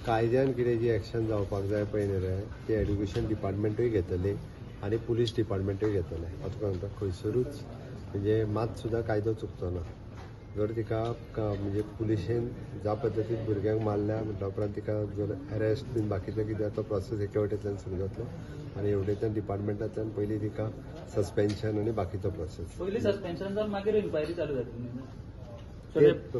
कायद्यान कितें जी एक्शन जावपाक जाय पळय न्ही रे ते एड्युकेशन डिपार्टमेंटूय घेतले आनी पुलीस डिपार्टमेंटूय घेतले हातूंत सांगता खंयसरूच म्हणजे मात सुद्दां कायदो चुकचो ना। जर तिका म्हणजे पुलिशेन ज्या पद्दतीन भुरग्यांक मारल्या म्हणटा उपरांत तिका जर अरेस्ट बीन बाकीचो कितें तो प्रोसेस एके वटेंतल्यान सुरू जातलो आनी हे वटेंतल्यान डिपार्टमेंटांतल्यान पयलीं तिका सस्पेन्शन आनी बाकीचो प्रोसेस पयलीं सस्पेन्शन जावन मागीर इन्क्वायरी चालू जातली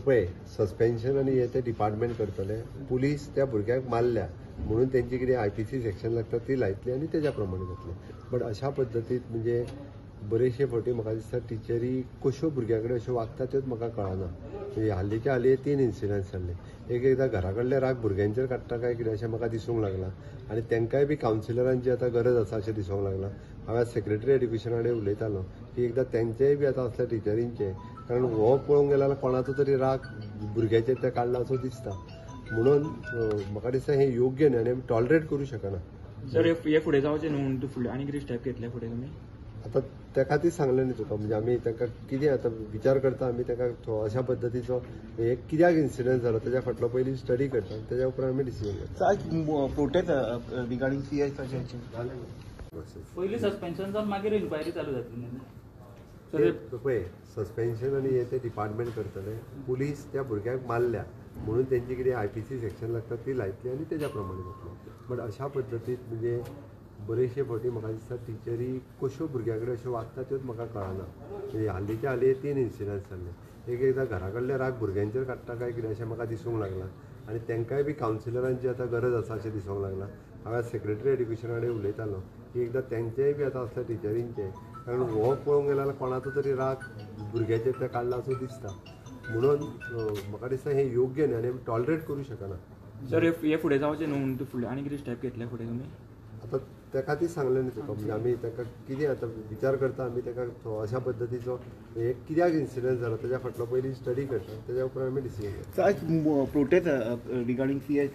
पळय सस्पेन्शन आनी हे ते डिपार्टमेंट करतले पुलीस त्या भुरग्यांक मारल्या म्हणून तेंची कितें IPC सेक्शन लागता ती लायतली आनी तेज्या प्रमाणे जातलें। बट अशा पद्दतीन म्हणजे बरेचशे फावटी म्हाका दिसता टिचरी कश्यो भुरग्यां कडेन अश्यो वागता त्योच म्हाका कळना। म्हणजे हालींच्या हालीं 3 इन्सिडंट्स जाल्ले एकदां घरा कडले राग भुरग्यांचेर काडटा काय कितें अशें म्हाका दिसूंक लागलां आनी तेंकाय बी कावन्सिलरांची आतां गरज आसा अशें दिसूंक लागलां। हांवें आज सेक्रेटरी एड्युकेशना कडेन उलयतालो की एकदां तेंचेय बी आतां असल्या टिचरींचे कारण हो पळोवंक गेल्यार कोणाचो तरी राग भुरग्याचेर ते काडला असो दिसता म्हणून म्हाका दिसता हें योग्य न्ही आनी आमी टॉलरेट करूं शकना। सर हे फुडें जावचें न्हू म्हणून फुडें आनी कितें स्टेप घेतले फुडें तुमी आतां त्या खातीर सांगलें न्ही तुका म्हणजे आमी तांकां कितें आतां विचार करता आमी ताका अशा पद्दतीचो हे कित्याक इन्सिडंट जालो तेज्या फाटलो पयलीं स्टडी करता तेज्या उपरांत आमी डिसिजन घेता। प्रोटेस्ट रिगार्डिंग CI पयलीं सस्पेन्शन जावन मागीर इन्क्वायरी चालू जातली पळय सस्पेन्शन आनी हे ते डिपार्टमेंट करतले पुलीस त्या भुरग्यांक मारल्या म्हणून तेंची कितें IPC सेक्शन लागता ती लायतली आनी तेज्या प्रमाणे जातलें। बट अशा पद्दतीन म्हणजे बरेचशे फावटी म्हाका दिसता टिचरी कश्यो भुरग्यां कडेन अश्यो वागता त्योच म्हाका कळना। म्हणजे हालींच्या हालीं 3 इन्सिडंट्स जाल्ले एकदां घरा कडले राग भुरग्यांचेर काडटा काय कितें अशें म्हाका दिसूंक लागलां आनी तेंकाय बी कावन्सिलरांची आतां गरज आसा अशें दिसूंक लागलां। हांवें सेक्रेटरी एड्युकेशना कडेन उलयतालो की एकदां तेंचेय बी आतां असल्या टिचरींचे कारण हो पळोवंक गेल्यार कोणाचो तरी राग भुरग्याचेर ते काडला असो दिसता म्हणून म्हाका दिसता हें योग्य न्ही आनी आमी टॉलरेट करूं शकना। सर हे फुडें जावचें न्हू म्हणून फुडें आनी कितें स्टेप घेतले फुडें तुमी आतां त्या खातीर सांगलें न्ही तुका म्हणजे आमी ताका कितें आतां विचार करता आमी ताका अशा पद्दतीचो हे कित्याक इन्सिडंट जालो तेज्या फाटलो पयलीं स्टडी करता तेज्या उपरांत आमी डिसिजन घेता। Prostate regarding CI